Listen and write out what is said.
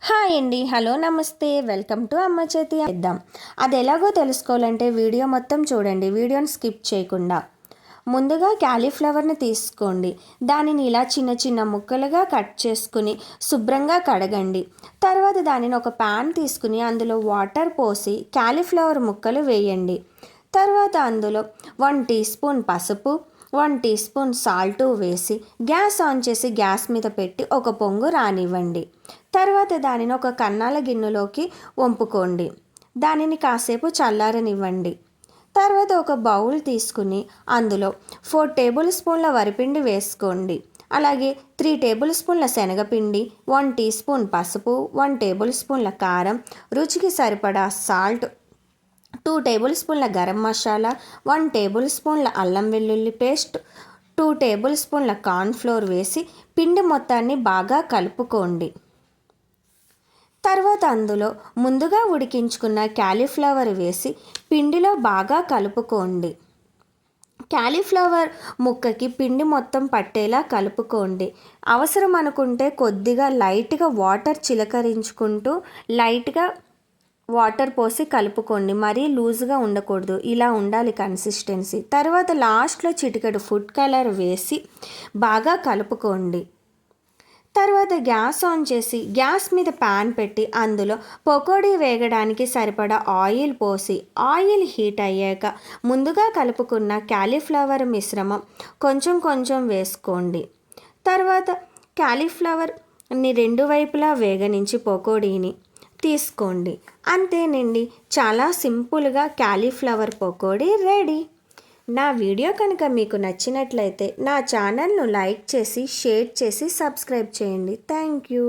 Hi అండి, hello, నమస్తే, welcome to అమ్మ చేతి ఇద్దాం. అది ఎలాగో తెలుసుకోవాలంటే వీడియో మొత్తం చూడండి, వీడియోని స్కిప్ చేయకుండా. ముందుగా క్యాలీఫ్లవర్ని తీసుకోండి. దానిని ఇలా చిన్న చిన్న ముక్కలుగా కట్ చేసుకుని శుభ్రంగా కడగండి. తర్వాత దానిని ఒక ప్యాన్ తీసుకుని అందులో వాటర్ పోసి క్యాలీఫ్లవర్ ముక్కలు వేయండి. తర్వాత అందులో 1 టీ స్పూన్ పసుపు, 1 టీ స్పూన్ సాల్ట్ వేసి గ్యాస్ ఆన్ చేసి గ్యాస్ మీద పెట్టి ఒక పొంగు రానివ్వండి. తర్వాత దానిని ఒక కన్నాల గిన్నెలోకి వంపుకోండి. దానిని కాసేపు చల్లారనివ్వండి. తర్వాత ఒక బౌల్ తీసుకుని అందులో 4 టేబుల్ స్పూన్ల వరిపిండి వేసుకోండి. అలాగే 3 టేబుల్ స్పూన్ల శనగపిండి, 1 టీ స్పూన్ పసుపు, 1 టేబుల్ స్పూన్ల కారం, రుచికి సరిపడా సాల్ట్, 2 టేబుల్ స్పూన్ల గరం మసాలా, 1 టేబుల్ స్పూన్ల అల్లం వెల్లుల్లి పేస్ట్, 2 టేబుల్ స్పూన్ల కార్న్ఫ్లోర్ వేసి పిండి మొత్తాన్ని బాగా కలుపుకోండి. తర్వాత అందులో ముందుగా ఉడికించుకున్న క్యాలీఫ్లవర్ వేసి పిండిలో బాగా కలుపుకోండి. క్యాలీఫ్లవర్ ముక్కకి పిండి మొత్తం పట్టేలా కలుపుకోండి. అవసరం అనుకుంటే కొద్దిగా లైట్గా వాటర్ చిలకరించుకుంటూ లైట్గా వాటర్ పోసి కలుపుకోండి. మరీ లూజ్గా ఉండకూడదు, ఇలా ఉండాలి కన్సిస్టెన్సీ. తర్వాత లాస్ట్లో చిటికెడు ఫుడ్ కలర్ వేసి బాగా కలుపుకోండి. తర్వాత గ్యాస్ ఆన్ చేసి గ్యాస్ మీద ప్యాన్ పెట్టి అందులో పకోడీ వేగడానికి సరిపడా ఆయిల్ పోసి ఆయిల్ హీట్ అయ్యాక ముందుగా కలుపుకున్న క్యాలీఫ్లవర్ మిశ్రమం కొంచెం కొంచెం వేసుకోండి. తర్వాత క్యాలీఫ్లవర్ని 2 వైపులా వేగనించి పకోడీని తీసుకోండి. అంతేనండి, చాలా సింపుల్గా క్యాలీఫ్లవర్ పకోడీ రెడీ. నా వీడియో కనుక మీకు నచ్చినట్లయితే నా ఛానల్ను లైక్ చేసి షేర్ చేసి సబ్స్క్రైబ్ చేయండి. Thank you.